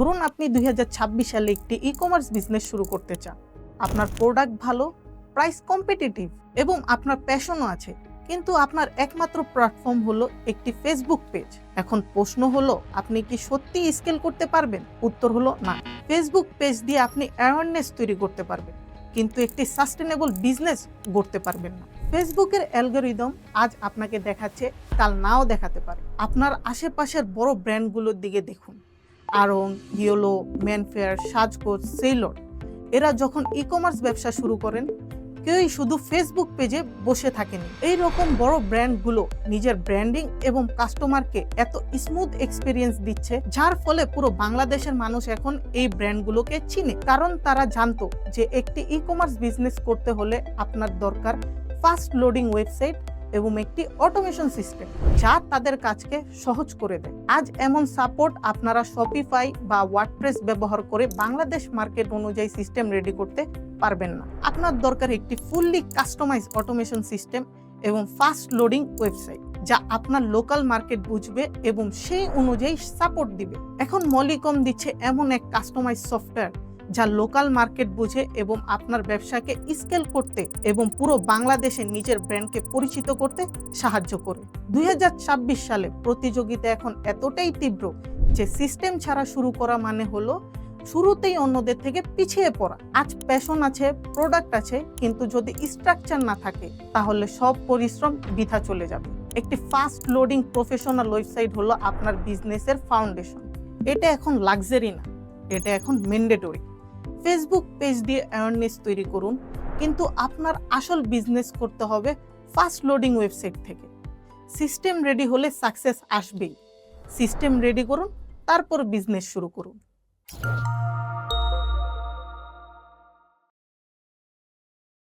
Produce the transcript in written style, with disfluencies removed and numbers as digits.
ধরুন আপনি 2026 সালে একটি ই-কমার্স বিজনেস শুরু করতে চান। আপনার প্রোডাক্ট ভালো, প্রাইস কম্পিটিটিভ এবং আপনার প্যাশনও আছে, কিন্তু আপনার একমাত্র প্ল্যাটফর্ম হলো একটি ফেসবুক পেজ। এখন প্রশ্ন হলো, আপনি কি সত্যি স্কেল করতে পারবেন? উত্তর হলো না। ফেসবুক পেজ দিয়ে আপনি অ্যাওয়ারনেস তৈরি করতে পারবেন, কিন্তু একটি সাস্টেনেবল বিজনেস গড়তে পারবেন না। ফেসবুকের অ্যালগরিদম আজ আপনাকে দেখাচ্ছে, কাল নাও দেখাতে পারে। আপনার আশেপাশের বড় ব্র্যান্ডগুলোর দিকে দেখুন। আড়ং, ইয়োলো, ম্যানফেয়ার, সাজগোজ, সেলর, এরা যখন ই-কমার্স ব্যবসা শুরু করেন, কেউই শুধু ফেসবুক পেজে বসে থাকেনি। এই রকম বড় ব্র্যান্ডগুলো নিজের ব্র্যান্ডিং এবং কাস্টমারকে এত স্মুথ এক্সপিরিয়েন্স দিচ্ছে, যার ফলে পুরো বাংলাদেশের মানুষ এখন এই ব্র্যান্ডগুলোকে চিনে। কারণ তারা জানতো যে একটি ই-কমার্স বিজনেস করতে হলে আপনার দরকার ফাস্ট লোডিং ওয়েবসাইট এবং একটি অটোমেশন সিস্টেম, যা তাদের কাজকে সহজ করে দেয়। আজ এমন সাপোর্ট আপনারা শপিফাই বা ওয়ার্ডপ্রেস ব্যবহার করে বাংলাদেশ মার্কেট অনুযায়ী সিস্টেম রেডি করতে পারবেন না। আপনার দরকার একটি ফুললি কাস্টমাইজ অটোমেশন সিস্টেম এবং ফাস্ট লোডিং ওয়েবসাইট, যা আপনার লোকাল মার্কেট বুঝবে এবং সেই অনুযায়ী সাপোর্ট দিবে। এখন মলিকম দিচ্ছে এমন এক কাস্টমাইজ সফটওয়্যার যা লোকাল মার্কেট বুঝে এবং আপনার ব্যবসাকে স্কেল করতে এবং পুরো বাংলাদেশে নিজের ব্র্যান্ডকে পরিচিত করতে সাহায্য করে। 2026 সালে প্রতিযোগিতা এখন এতটাই তীব্র যে সিস্টেম ছাড়া শুরু করা মানে হলো শুরুতেই অন্যদের থেকে পিছিয়ে পড়া। আজ প্যাশন আছে, প্রোডাক্ট আছে, কিন্তু যদি স্ট্রাকচার না থাকে তাহলে সব পরিশ্রম বৃথা চলে যাবে। একটি ফাস্ট লোডিং প্রফেশনাল ওয়েবসাইট হলো আপনার বিজনেসের ফাউন্ডেশন। এটা এখন লাক্সারি না, এটা এখন ম্যান্ডেটরি। ফেসবুক পেজ দিয়ে অ্যাওয়ারনেস তৈরি করুন, কিন্তু আপনার আসল বিজনেস করতে হবে ফাস্ট লোডিং ওয়েবসাইট থেকে। সিস্টেম রেডি হলে সাকসেস আসবেই। সিস্টেম রেডি করুন, তারপর বিজনেস শুরু করুন।